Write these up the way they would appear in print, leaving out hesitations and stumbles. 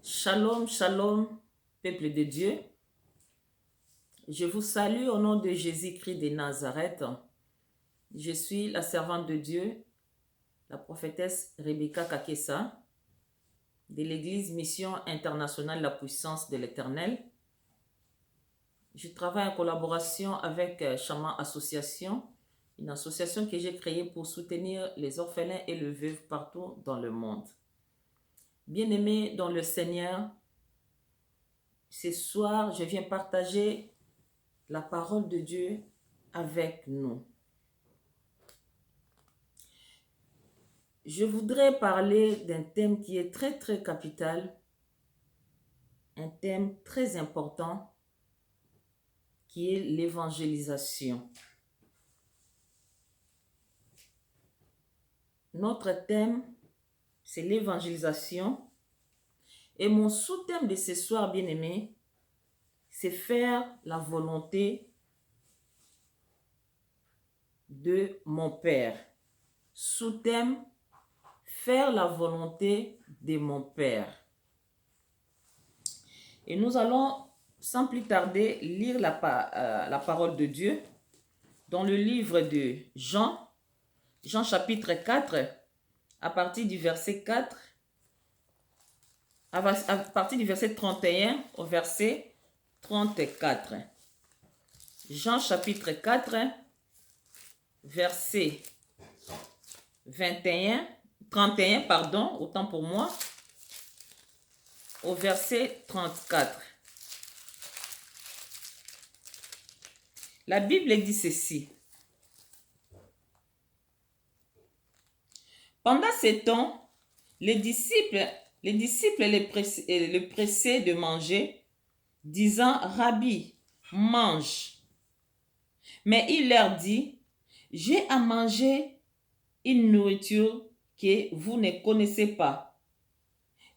Shalom, shalom, peuple de Dieu. Je vous salue au nom de Jésus-Christ de Nazareth. Je suis la servante de Dieu, la prophétesse Rebecca Kakessa, de l'Église Mission Internationale La Puissance de l'Éternel. Je travaille en collaboration avec Chama Association, une association que j'ai créée pour soutenir les orphelins et les veuves partout dans le monde. Bien-aimés dans le Seigneur, ce soir, je viens partager la parole de Dieu avec nous. Je voudrais parler d'un thème qui est très capital, un thème très important, qui est l'évangélisation. Notre thème, c'est l'évangélisation. Et mon sous-thème de ce soir, bien-aimé, c'est faire la volonté de mon Père. Sous-thème, faire la volonté de mon Père. Et nous allons, sans plus tarder, lire la parole de Dieu dans le livre de Jean, Jean chapitre 4, à partir du verset 4, à partir du verset 31 au verset 34. Jean chapitre 4, verset 31, pardon, autant pour moi, au verset 34. La Bible dit ceci. Pendant ce temps, les disciples le pressaient de manger, disant, Rabbi, mange. Mais il leur dit, j'ai à manger une nourriture que vous ne connaissez pas.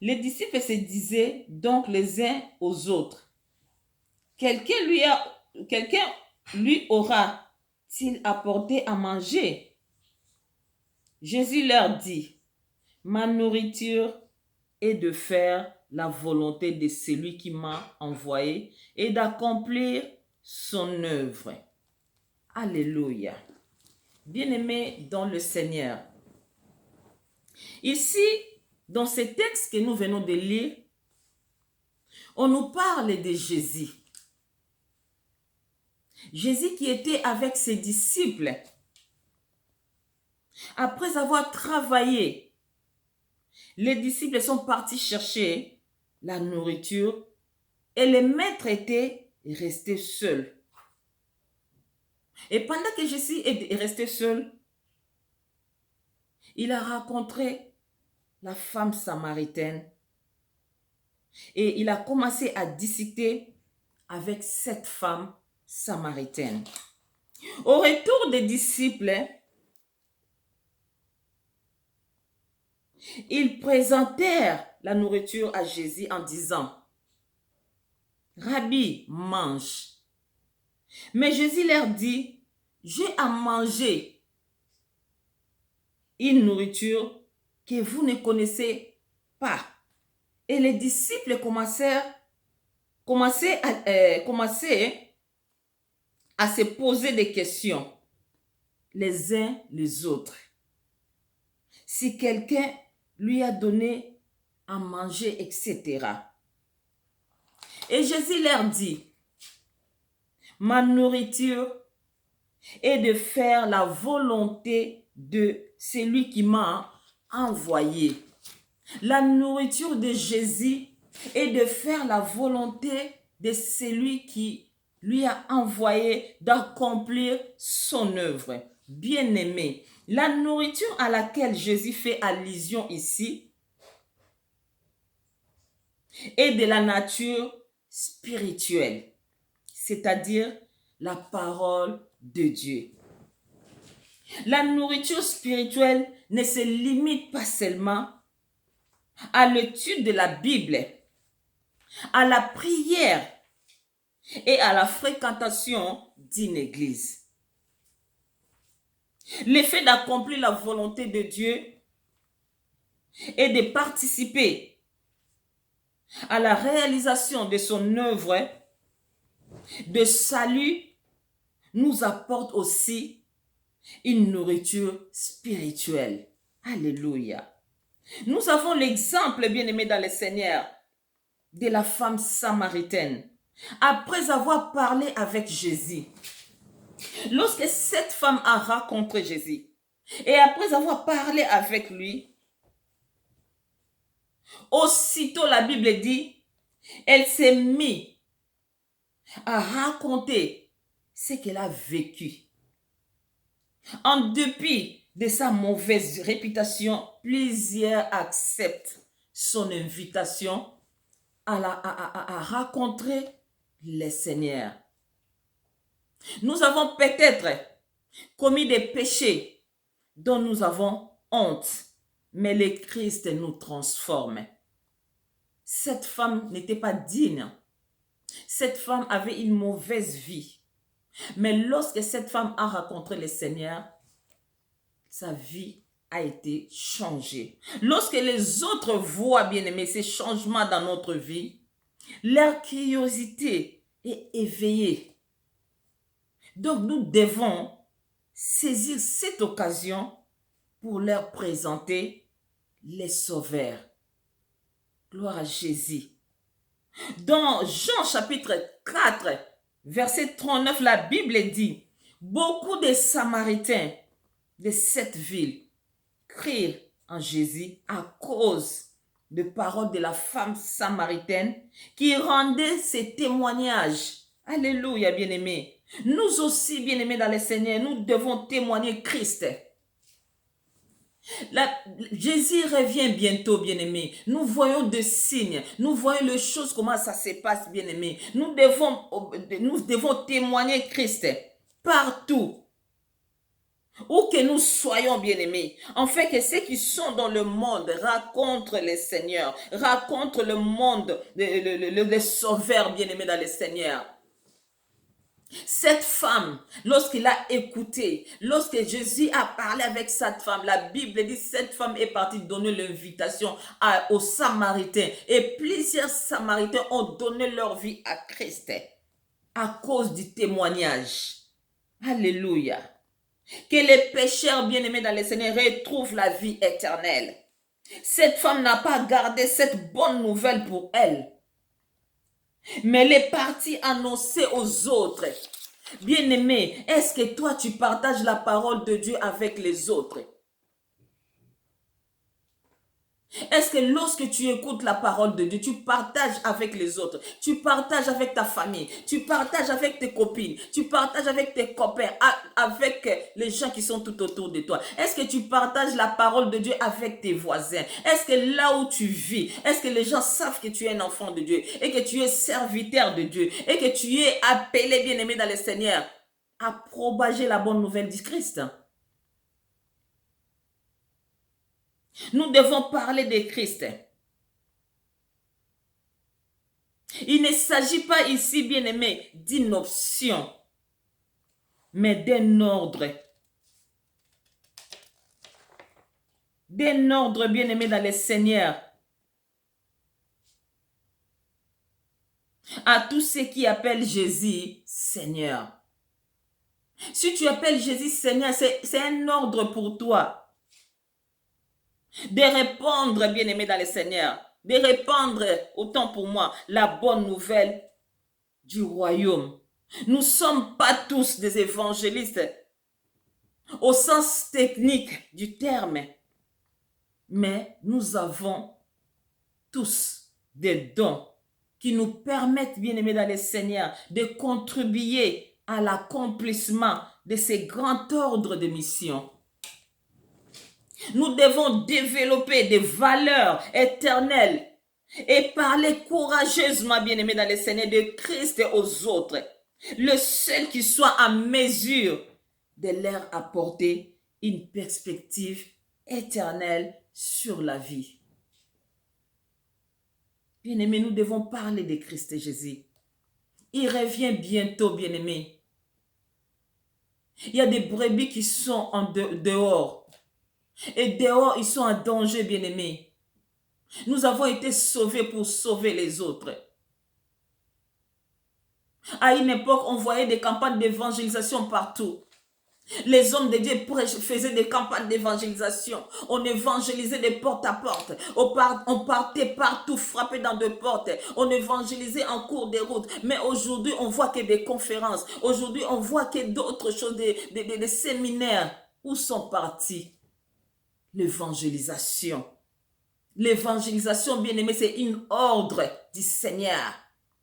Les disciples se disaient donc les uns aux autres, quelqu'un lui aura-t-il apporté à manger? Jésus leur dit, ma nourriture est de faire la volonté de celui qui m'a envoyé et d'accomplir son œuvre. Alléluia. Bien-aimés dans le Seigneur. Ici, dans ce texte que nous venons de lire, on nous parle de Jésus. Jésus qui était avec ses disciples. Après avoir travaillé, les disciples sont partis chercher la nourriture et le maître était resté seul. Et pendant que Jésus est resté seul, il a rencontré la femme samaritaine et il a commencé à discuter avec cette femme samaritaine. Au retour des disciples, ils présentèrent la nourriture à Jésus en disant, Rabbi, mange. Mais Jésus leur dit, j'ai à manger une nourriture que vous ne connaissez pas. Et les disciples commençaient à se poser des questions, les uns les autres. Si quelqu'un lui a donné à manger, etc. Et Jésus leur dit, ma nourriture est de faire la volonté de celui qui m'a envoyé. La nourriture de Jésus est de faire la volonté de celui qui lui a envoyé d'accomplir son œuvre. Bien-aimé, la nourriture à laquelle Jésus fait allusion ici est de la nature spirituelle, c'est-à-dire la parole de Dieu. La nourriture spirituelle ne se limite pas seulement à l'étude de la Bible, à la prière et à la fréquentation d'une église. L'effet d'accomplir la volonté de Dieu et de participer à la réalisation de son œuvre de salut, nous apporte aussi une nourriture spirituelle. Alléluia. Nous avons l'exemple, bien-aimé dans le Seigneur, de la femme samaritaine. Après avoir parlé avec Jésus, lorsque cette femme a rencontré Jésus, et après avoir parlé avec lui, aussitôt la Bible dit, elle s'est mise à raconter ce qu'elle a vécu. En dépit de sa mauvaise réputation, plusieurs acceptent son invitation à rencontrer le Seigneur. Nous avons peut-être commis des péchés dont nous avons honte, mais le Christ nous transforme. Cette femme n'était pas digne. Cette femme avait une mauvaise vie. Mais lorsque cette femme a rencontré le Seigneur, sa vie a été changée. Lorsque les autres voient, bien aimé, ces changements dans notre vie, leur curiosité est éveillée. Donc nous devons saisir cette occasion pour leur présenter les sauveurs. Gloire à Jésus. Dans Jean chapitre 4, verset 39, la Bible dit, beaucoup de Samaritains de cette ville crient en Jésus à cause de paroles de la femme samaritaine qui rendait ses témoignages. Alléluia, bien-aimés. Nous aussi, bien-aimés dans le Seigneur, nous devons témoigner Christ. Jésus revient bientôt, bien-aimés. Nous voyons des signes, nous voyons les choses, comment ça se passe, bien-aimés. Nous devons témoigner Christ partout. Où que nous soyons, bien-aimés, en fait que ceux qui sont dans le monde racontent le Seigneur, racontent le monde, le sauveur, bien-aimé dans le Seigneur. Cette femme, lorsqu'il a écouté, lorsque Jésus a parlé avec cette femme, la Bible dit cette femme est partie donner l'invitation aux Samaritains. Et plusieurs Samaritains ont donné leur vie à Christ à cause du témoignage. Alléluia. Que les pécheurs bien-aimés dans le Seigneur retrouvent la vie éternelle. Cette femme n'a pas gardé cette bonne nouvelle pour elle, mais elle est partie annoncer aux autres. Bien-aimé, est-ce que toi tu partages la parole de Dieu avec les autres? Est-ce que lorsque tu écoutes la parole de Dieu, tu partages avec les autres, tu partages avec ta famille, tu partages avec tes copines, tu partages avec tes copains, avec les gens qui sont tout autour de toi? Est-ce que tu partages la parole de Dieu avec tes voisins? Est-ce que là où tu vis, est-ce que les gens savent que tu es un enfant de Dieu et que tu es serviteur de Dieu et que tu es appelé, bien-aimé dans le Seigneur, à propager la bonne nouvelle du Christ? Nous devons parler de Christ. Il ne s'agit pas ici, bien-aimé, d'une option, mais d'un ordre. D'un ordre, bien-aimé dans le Seigneur. À tous ceux qui appellent Jésus Seigneur. Si tu appelles Jésus Seigneur, c'est un ordre pour toi. De répandre, bien-aimé dans le Seigneur, de répandre, autant pour moi, la bonne nouvelle du royaume. Nous ne sommes pas tous des évangélistes au sens technique du terme, mais nous avons tous des dons qui nous permettent, bien-aimés dans le Seigneur, de contribuer à l'accomplissement de ces grands ordres de mission. Nous devons développer des valeurs éternelles et parler courageusement, bien-aimés dans le Seigneur, de Christ aux autres. Le seul qui soit en mesure de leur apporter une perspective éternelle sur la vie. Bien-aimés, nous devons parler de Christ Jésus. Il revient bientôt, bien-aimés. Il y a des brebis qui sont dehors. Et dehors, ils sont en danger, bien-aimés. Nous avons été sauvés pour sauver les autres. À une époque, on voyait des campagnes d'évangélisation partout. Les hommes de Dieu faisaient des campagnes d'évangélisation. On évangélisait de porte à porte. On partait partout, frapper dans des portes. On évangélisait en cours de route. Mais aujourd'hui, on voit que des conférences. Aujourd'hui, on voit que d'autres choses, des séminaires. Où sont partis? L'évangélisation. L'évangélisation, bien aimé, c'est une ordre du Seigneur.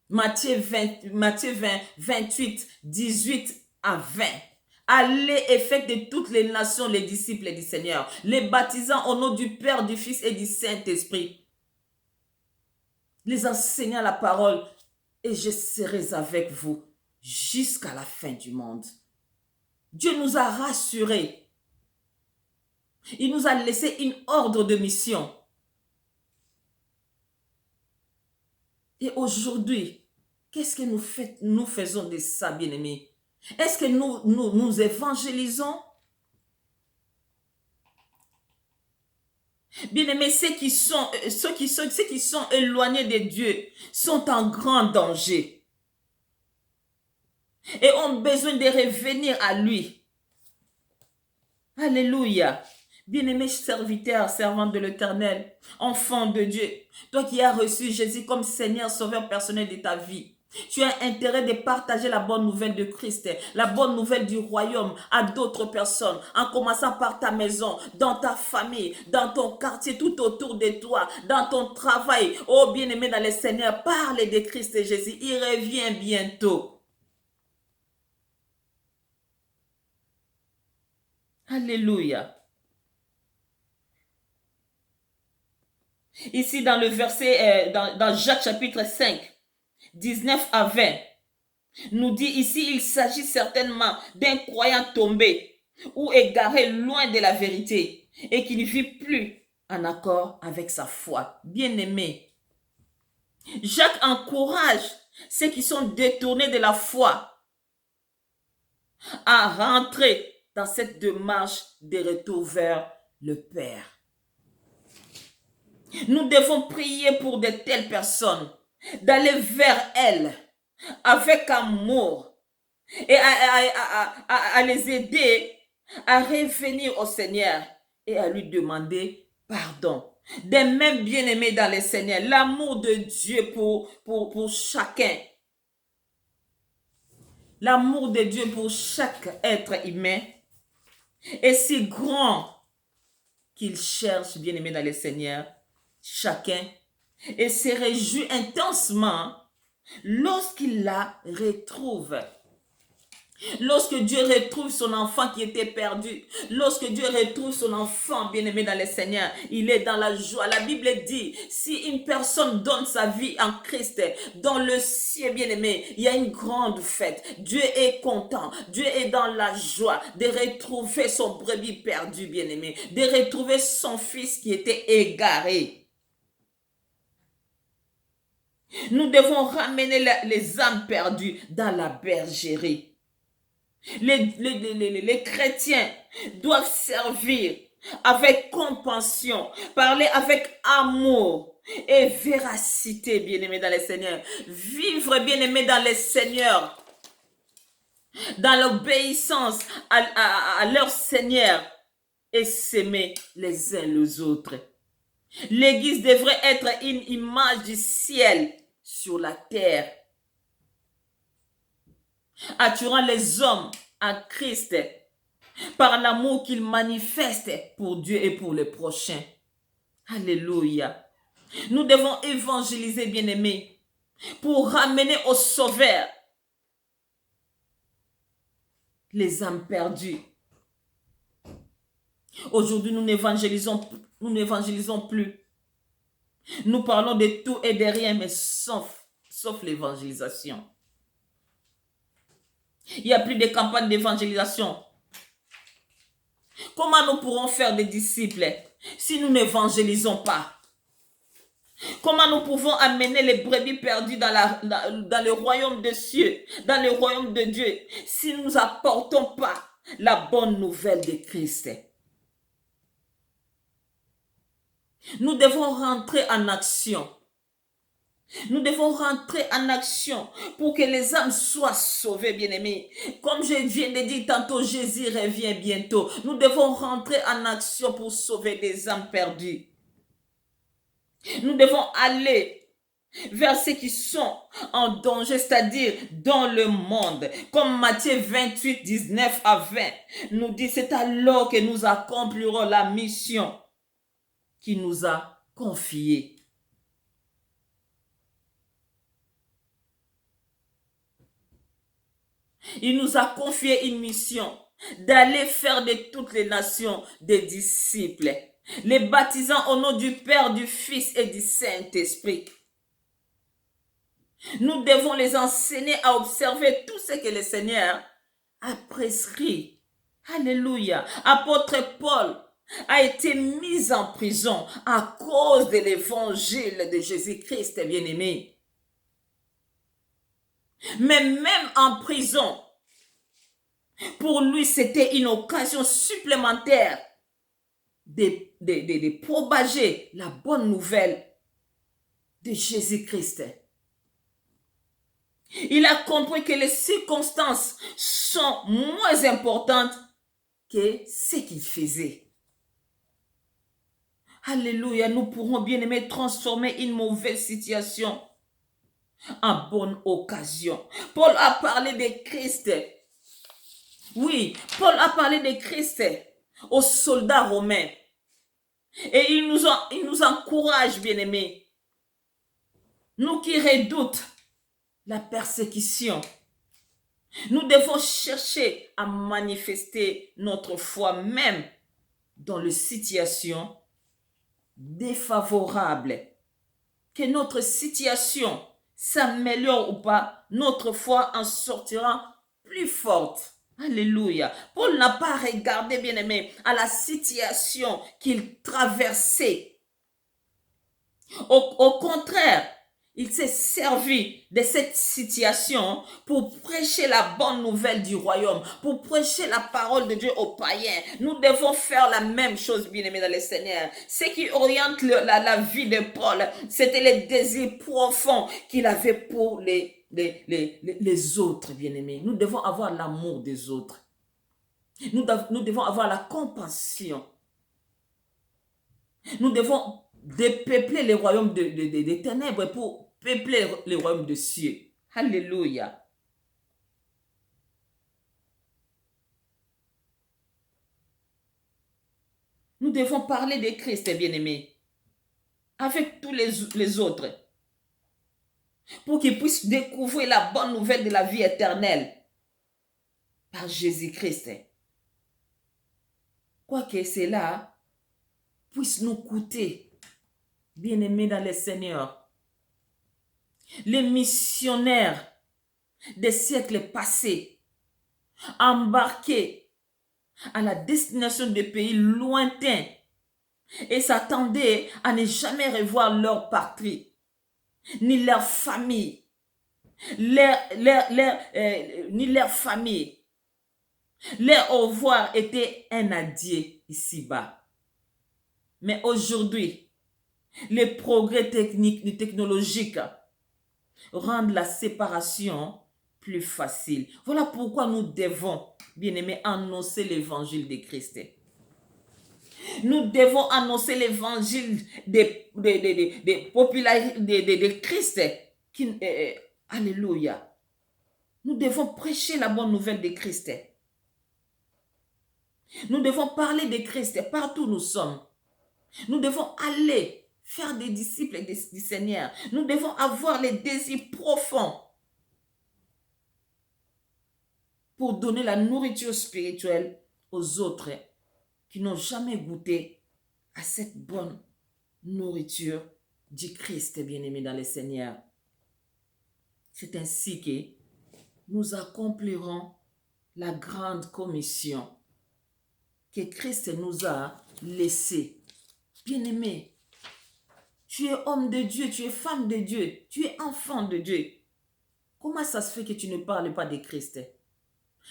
Matthieu 20, 28, 18 à 20. Allez et faites de toutes les nations les disciples du Seigneur, les baptisant au nom du Père, du Fils et du Saint-Esprit, les enseignant la parole, et je serai avec vous jusqu'à la fin du monde. Dieu nous a rassurés. Il nous a laissé une ordre de mission. Et aujourd'hui, qu'est-ce que nous faisons de ça, bien-aimés? Est-ce que nous évangélisons? Bien-aimés, ceux qui sont éloignés de Dieu sont en grand danger et ont besoin de revenir à lui. Alléluia. Bien-aimé serviteur, servant de l'Éternel, enfant de Dieu, toi qui as reçu Jésus comme Seigneur, Sauveur personnel de ta vie, tu as intérêt de partager la bonne nouvelle de Christ, la bonne nouvelle du royaume à d'autres personnes, en commençant par ta maison, dans ta famille, dans ton quartier, tout autour de toi, dans ton travail. Oh bien-aimé dans le Seigneur, parle de Christ et Jésus, il revient bientôt. Alléluia. Ici dans le verset, dans Jacques chapitre 5, 19 à 20, nous dit ici, il s'agit certainement d'un croyant tombé ou égaré loin de la vérité et qui ne vit plus en accord avec sa foi. Bien-aimé, Jacques encourage ceux qui sont détournés de la foi à rentrer dans cette démarche de retour vers le Père. Nous devons prier pour de telles personnes, d'aller vers elles avec amour et à les aider à revenir au Seigneur et à lui demander pardon. Des mêmes bien-aimés dans le Seigneur, l'amour de Dieu pour chacun. L'amour de Dieu pour chaque être humain est si grand qu'il cherche, bien-aimé dans le Seigneur, chacun et se réjouit intensement lorsqu'il la retrouve. Lorsque Dieu retrouve son enfant qui était perdu, lorsque Dieu retrouve son enfant bien-aimé dans le Seigneur, il est dans la joie. La Bible dit, si une personne donne sa vie en Christ, dans le ciel bien-aimé, il y a une grande fête. Dieu est content, Dieu est dans la joie de retrouver son brebis perdu bien-aimé, de retrouver son fils qui était égaré. Nous devons ramener les âmes perdues dans la bergerie. Les chrétiens doivent servir avec compassion, parler avec amour et véracité, bien-aimés dans le Seigneur. Vivre, bien-aimés dans le Seigneur, dans l'obéissance à leur Seigneur et s'aimer les uns les autres. L'Église devrait être une image du ciel sur la terre, attirant les hommes à Christ par l'amour qu'il manifeste pour Dieu et pour les prochains. Alléluia. Nous devons évangéliser, bien-aimés, pour ramener au Sauveur les âmes perdues. Aujourd'hui, nous n'évangélisons plus. Nous parlons de tout et de rien, mais sauf l'évangélisation. Il n'y a plus de campagne d'évangélisation. Comment nous pourrons faire des disciples si nous n'évangélisons pas? Comment nous pouvons amener les brebis perdues dans le royaume des cieux, dans le royaume de Dieu, si nous n'apportons pas la bonne nouvelle de Christ? Nous devons rentrer en action. Nous devons rentrer en action pour que les âmes soient sauvées, bien-aimés. Comme je viens de dire tantôt, Jésus revient bientôt. Nous devons rentrer en action pour sauver des âmes perdues. Nous devons aller vers ceux qui sont en danger, c'est-à-dire dans le monde. Comme Matthieu 28, 19 à 20 nous dit, c'est alors que nous accomplirons la mission qu'il nous a confiée. Il nous a confié une mission d'aller faire de toutes les nations des disciples, les baptisant au nom du Père, du Fils et du Saint-Esprit. Nous devons les enseigner à observer tout ce que le Seigneur a prescrit. Alléluia. Apôtre Paul a été mis en prison à cause de l'évangile de Jésus-Christ, bien-aimé. Mais même en prison, pour lui, c'était une occasion supplémentaire de propager la bonne nouvelle de Jésus-Christ. Il a compris que les circonstances sont moins importantes que ce qu'il faisait. Alléluia, nous pourrons bien aimer transformer une mauvaise situation en bonne occasion. Paul a parlé de Christ. Oui, Paul a parlé de Christ aux soldats romains. Et il nous encourage, bien aimés. Nous qui redoutent la persécution, nous devons chercher à manifester notre foi même dans les situations défavorables. Que notre situation s'améliore ou pas, notre foi en sortira plus forte. Alléluia. Paul n'a pas regardé, bien aimé, à la situation qu'il traversait. Au contraire, il s'est servi de cette situation pour prêcher la bonne nouvelle du royaume, pour prêcher la parole de Dieu aux païens. Nous devons faire la même chose, bien-aimés dans le Seigneur. Ce qui oriente la vie de Paul, c'était les désirs profonds qu'il avait pour les autres, bien-aimés. Nous devons avoir l'amour des autres. Nous devons avoir la compassion. Nous devons dépeupler les royaumes des ténèbres pour peupler les royaumes des cieux. Alléluia. Nous devons parler de Christ, bien-aimés, avec tous les autres, pour qu'ils puissent découvrir la bonne nouvelle de la vie éternelle par Jésus-Christ. Quoique cela puisse nous coûter, bien-aimés dans le Seigneur. Les missionnaires des siècles passés, embarqués à la destination des pays lointains et s'attendaient à ne jamais revoir leur patrie, ni leur famille, ni leur famille. Leur au revoir était un adieu ici-bas. Mais aujourd'hui, les progrès technologiques rendent la séparation plus facile. Voilà pourquoi nous devons, bien aimés, annoncer l'évangile de Christ. Nous devons annoncer l'évangile de Christ. Alléluia. Nous devons prêcher la bonne nouvelle de Christ. Nous devons parler de Christ partout où nous sommes. Nous devons aller faire des disciples du Seigneur. Nous devons avoir les désirs profonds pour donner la nourriture spirituelle aux autres qui n'ont jamais goûté à cette bonne nourriture du Christ, bien-aimé dans le Seigneur. C'est ainsi que nous accomplirons la grande commission que Christ nous a laissée. Bien-aimé, tu es homme de Dieu, tu es femme de Dieu, tu es enfant de Dieu. Comment ça se fait que tu ne parles pas de Christ?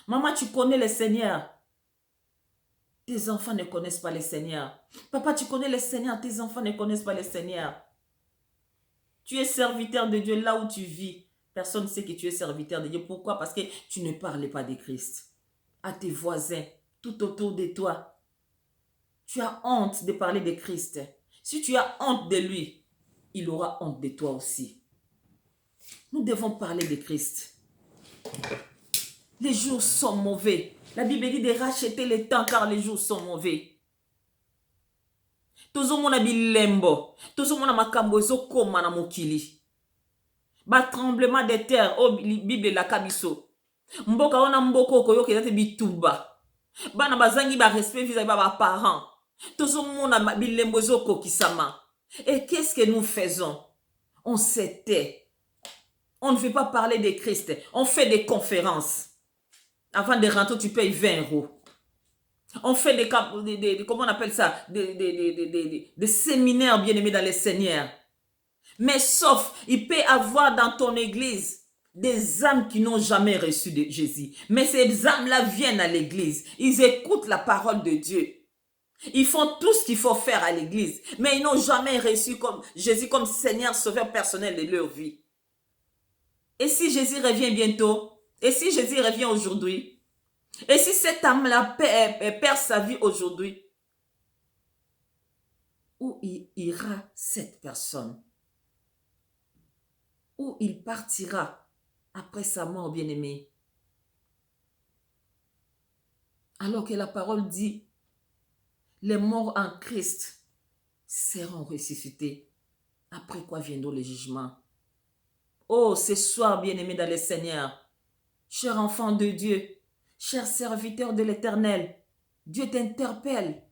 Maman, tu connais le Seigneur. tes enfants ne connaissent pas le Seigneur. Papa, tu connais le Seigneur, tes enfants ne connaissent pas le Seigneur. Tu es serviteur de Dieu là où tu vis. Personne ne sait que tu es serviteur de Dieu. Pourquoi? Parce que tu ne parles pas de Christ. À tes voisins, tout autour de toi. Tu as honte de parler de Christ. Si tu as honte de lui, il aura honte de toi aussi. Nous devons parler de Christ. Les jours sont mauvais. La Bible dit de racheter le temps car les jours sont mauvais. Tozomona bilembo, tozomona makambo ezokoma na mokili. Ba tremblement de terre, oh Bible la kabiso. Mboka ona mboko koyoka te bituba. Bana bazangi ba respect vis-à-vis ba parents. Tozomona bilembo ezokokisama. Et qu'est-ce que nous faisons? On se tait. On ne veut pas parler de Christ. On fait des conférences. Avant de rentrer, tu payes 20 €. On fait comment on appelle ça? Des séminaires bien-aimés dans le Seigneur. Mais sauf, il peut y avoir dans ton église des âmes qui n'ont jamais reçu de Jésus. Mais ces âmes-là viennent à l'église. Ils écoutent la parole de Dieu. Ils font tout ce qu'il faut faire à l'église. Mais ils n'ont jamais reçu Jésus comme Seigneur, Sauveur personnel de leur vie. Et si Jésus revient bientôt? Et si Jésus revient aujourd'hui? Et si cette âme-là perd sa vie aujourd'hui? Où ira cette personne? Où il partira après sa mort, bien-aimé? Alors que la parole dit, les morts en Christ seront ressuscités. Après quoi viendront les jugements? Oh, ce soir, bien-aimé dans le Seigneur, cher enfant de Dieu, cher serviteur de l'Éternel, Dieu t'interpelle.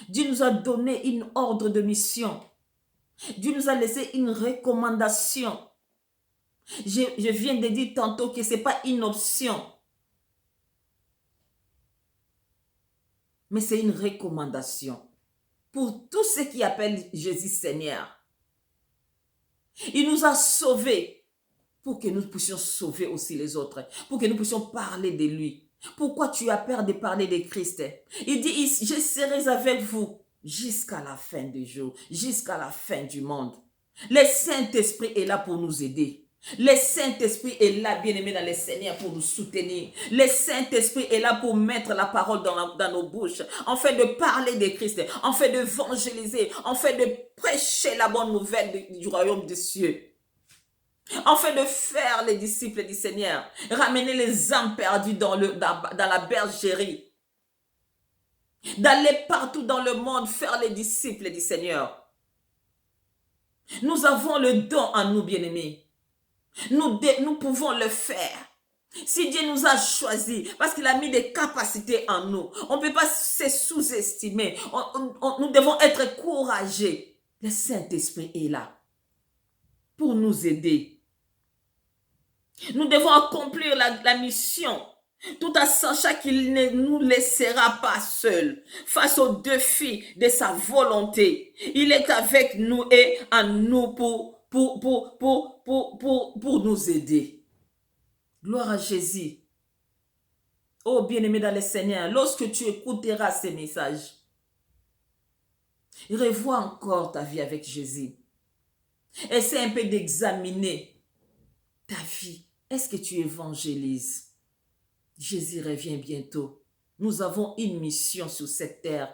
Dieu nous a donné une ordre de mission. Dieu nous a laissé une recommandation. Je viens de dire tantôt que ce n'est pas une option, mais c'est une recommandation pour tous ceux qui appellent Jésus Seigneur. Il nous a sauvés pour que nous puissions sauver aussi les autres, pour que nous puissions parler de lui. Pourquoi tu as peur de parler de Christ? Il dit, je serai avec vous jusqu'à la fin du jour, jusqu'à la fin du monde. Le Saint-Esprit est là pour nous aider. Le Saint-Esprit est là, bien-aimé dans le Seigneur, pour nous soutenir. Le Saint-Esprit est là pour mettre la parole dans nos bouches, en fait de parler de Christ, en fait d'évangéliser, en fait de prêcher la bonne nouvelle du royaume des cieux. En fait de faire les disciples du Seigneur, ramener les âmes perdues dans la bergerie, d'aller partout dans le monde faire les disciples du Seigneur. Nous avons le don en nous, bien-aimés. Nous pouvons le faire. Si Dieu nous a choisis, parce qu'il a mis des capacités en nous, on ne peut pas se sous-estimer. Nous devons être courageux. Le Saint-Esprit est là pour nous aider. Nous devons accomplir la mission, tout en sachant qu'il ne nous laissera pas seuls face aux défis de sa volonté. Il est avec nous et en nous pour nous aider. Gloire à Jésus. Oh bien-aimé dans le Seigneur, lorsque tu écouteras ces messages, revois encore ta vie avec Jésus. Essaie un peu d'examiner ta vie. Est-ce que tu évangélises? Jésus revient bientôt. Nous avons une mission sur cette terre.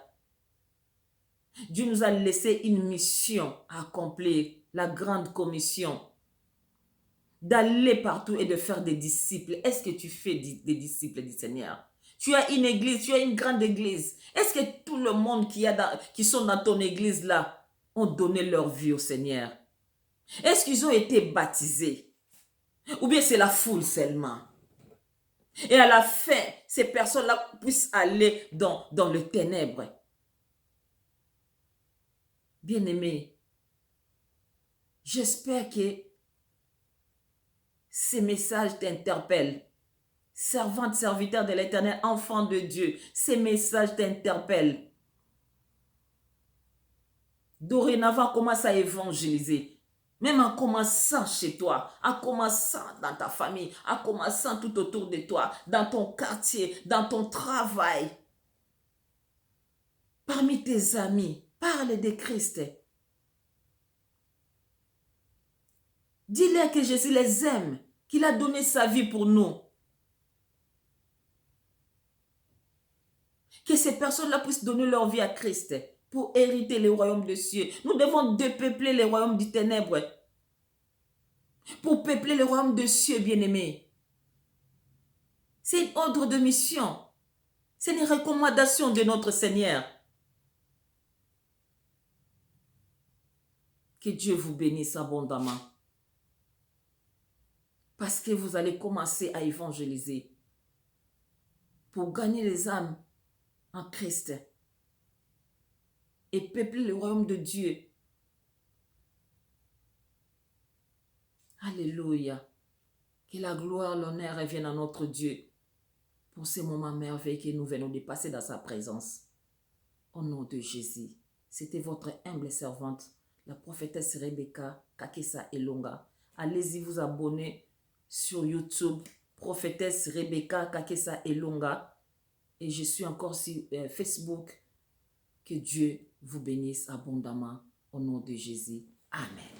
Dieu nous a laissé une mission à accomplir, la grande commission, d'aller partout et de faire des disciples. Est-ce que tu fais des disciples du Seigneur? Tu as une église, tu as une grande église. Est-ce que tout le monde qui sont dans ton église là ont donné leur vie au Seigneur? Est-ce qu'ils ont été baptisés? Ou bien c'est la foule seulement? Et à la fin, ces personnes-là puissent aller dans le ténèbre. Bien-aimés, j'espère que ces messages t'interpellent. Servante, serviteur de l'Éternel, enfant de Dieu, ces messages t'interpellent. Dorénavant, commence à évangéliser. Même en commençant chez toi, en commençant dans ta famille, en commençant tout autour de toi, dans ton quartier, dans ton travail. parmi tes amis, parle de Christ. Dis-leur que Jésus les aime, qu'il a donné sa vie pour nous. Que ces personnes-là puissent donner leur vie à Christ pour hériter le royaume des cieux. Nous devons dépeupler le royaume du ténèbre pour peupler le royaume des cieux, bien-aimés. C'est un ordre de mission. C'est une recommandation de notre Seigneur. Que Dieu vous bénisse abondamment. Parce que vous allez commencer à évangéliser pour gagner les âmes en Christ et peupler le royaume de Dieu. Alléluia. Que la gloire, l'honneur reviennent à notre Dieu pour ces moments merveilleux que nous venons de passer dans sa présence. Au nom de Jésus, c'était votre humble servante, la prophétesse Rebecca Kakesa Elonga. Allez-y vous abonner sur YouTube, prophétesse Rebecca Kakesa Elonga. Et je suis encore sur Facebook. Que Dieu vous bénisse abondamment au nom de Jésus. Amen.